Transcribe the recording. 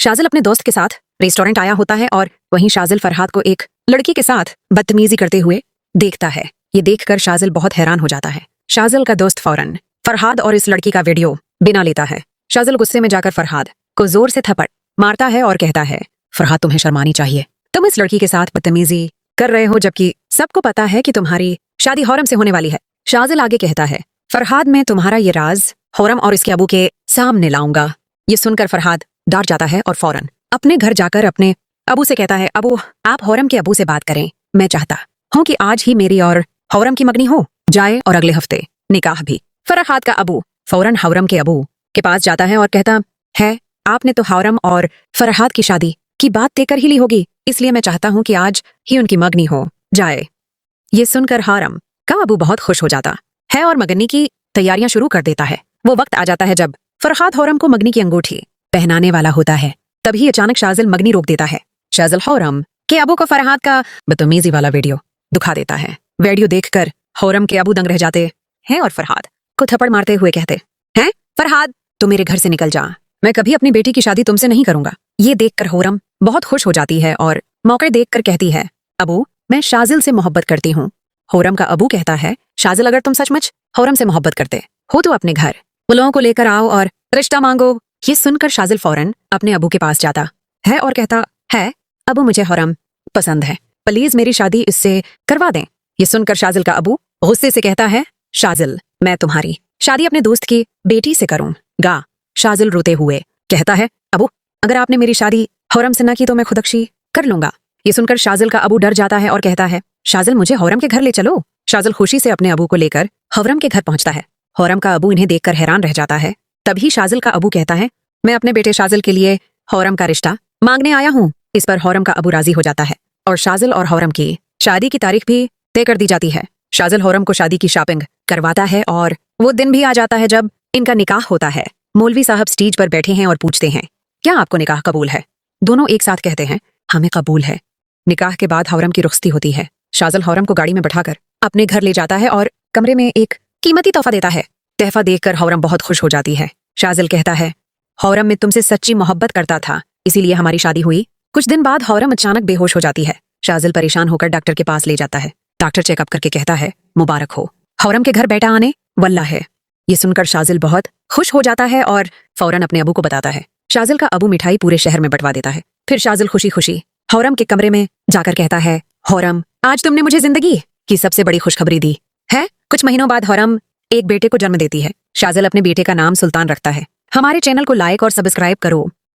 शाजिल अपने दोस्त के साथ रेस्टोरेंट आया होता है और वहीं शाजिल फरहाद को एक लड़की के साथ बदतमीजी करते हुए देखता है। ये देखकर शाजिल बहुत हैरान हो जाता है। शाजिल का दोस्त फौरन फरहाद और इस लड़की का वीडियो बना लेता है। शाजिल गुस्से में जाकर फरहाद को जोर से थप्पड़ मारता है और कहता है, फरहाद तुम्हें शर्मानी चाहिए, तुम इस लड़की के साथ बदतमीजी कर रहे हो जबकि सबको पता है कि तुम्हारी शादी हौरम से होने वाली है। शाजिल आगे कहता है, फरहाद मैं तुम्हारा ये राज हौरम और इसके अबू के सामने लाऊंगा। ये सुनकर फरहाद डर जाता है और फौरन अपने घर जाकर अपने अबू से कहता है, अबू आप हौरम के अबू से बात करें, मैं चाहता हूँ कि आज ही मेरी और हौरम की मंगनी हो जाए और अगले हफ्ते निकाह भी। फरहाद का अबू फौरन हौरम के अबू के पास जाता है और कहता है, आपने तो हौरम और फरहाद की शादी की बात तय कर ही ली होगी, इसलिए मैं चाहता हूँ कि आज ही उनकी मंगनी हो जाए। ये सुनकर हौरम का अबू बहुत खुश हो जाता है और मंगनी की तैयारियां शुरू कर देता है। वो वक्त आ जाता है जब फरहाद हौरम को मंगनी की अंगूठी पहनाने वाला होता है। तभी अचानक शाजिल मंगनी रोक देता है। शाजिल हौरम के अबू को फरहाद का बदतमीजी वाला वीडियो दिखा देता है। वीडियो देखकर हौरम के अबू दंग रह जाते हैं और फरहाद को थप्पड़ मारते हुए कहते हैं, फरहाद तू मेरे घर से निकल जा, मैं कभी अपनी बेटी की शादी तुमसे नहीं करूंगा। ये देखकर हौरम बहुत खुश हो जाती है और मौके देखकर कहती है, अबू मैं शाजिल से मोहब्बत करती हूँ। हौरम का अबू कहता है, शाजिल अगर तुम सचमुच हौरम से मोहब्बत करते हो तो अपने घर उन को लेकर आओ और रिश्ता मांगो। ये सुनकर शाजिल फौरन अपने अबू के पास जाता है और कहता है, अबू मुझे हौरम पसंद है, प्लीज मेरी शादी इससे करवा दें। ये सुनकर शाजिल का अबू गुस्से से कहता है, शाजिल मैं तुम्हारी शादी अपने दोस्त की बेटी से करूंगा। शाजिल रोते हुए कहता है, अबू अगर आपने मेरी शादी हौरम से न की तो मैं खुदकुशी कर लूंगा। ये सुनकर शाजिल का अबू डर जाता है और कहता है, शाजिल मुझे हौरम के घर ले चलो। शाजिल खुशी से अपने अबू को लेकर हौरम के घर पहुंचता है। हौरम का अबू इन्हें देखकर हैरान रह जाता है। तभी शाजिल का अबू कहता है, मैं अपने बेटे शाजिल के लिए हौरम का रिश्ता मांगने आया हूँ। इस पर हौरम का अबू राजी हो जाता है और शाजिल और हौरम की शादी की तारीख भी तय कर दी जाती है। शाजिल हौरम को शादी की शॉपिंग करवाता है और वो दिन भी आ जाता है जब इनका निकाह होता है। मौलवी साहब स्टेज पर बैठे हैं और पूछते हैं, क्या आपको निकाह कबूल है? दोनों एक साथ कहते हैं, हमें कबूल है। निकाह के बाद हौरम की रुखसती होती है। शाजिल हौरम को गाड़ी में बैठाकर अपने घर ले जाता है और कमरे में एक कीमती तोहफा देता है। तोहफा देखकर हौरम बहुत खुश हो जाती है। शाजिल कहता है, हौरम मैं तुमसे सच्ची मोहब्बत करता था, इसीलिए हमारी शादी हुई। कुछ दिन बाद हौरम अचानक बेहोश हो जाती है। शाजिल परेशान होकर डॉक्टर के पास ले जाता है। डॉक्टर चेकअप करके कहता है, मुबारक हो, हौरम के घर बेटा आने वाला है। ये सुनकर शाजिल बहुत खुश हो जाता है और फौरन अपने अबू को बताता है। शाजिल का अबू मिठाई पूरे शहर में बंटवा देता है। फिर शाजिल खुशी खुशी हौरम के कमरे में जाकर कहता है, हौरम आज तुमने मुझे जिंदगी की सबसे बड़ी खुशखबरी दी है। कुछ महीनों बाद हौरम एक बेटे को जन्म देती है। शाजिल अपने बेटे का नाम सुल्तान रखता है। हमारे चैनल को लाइक और सब्सक्राइब करो।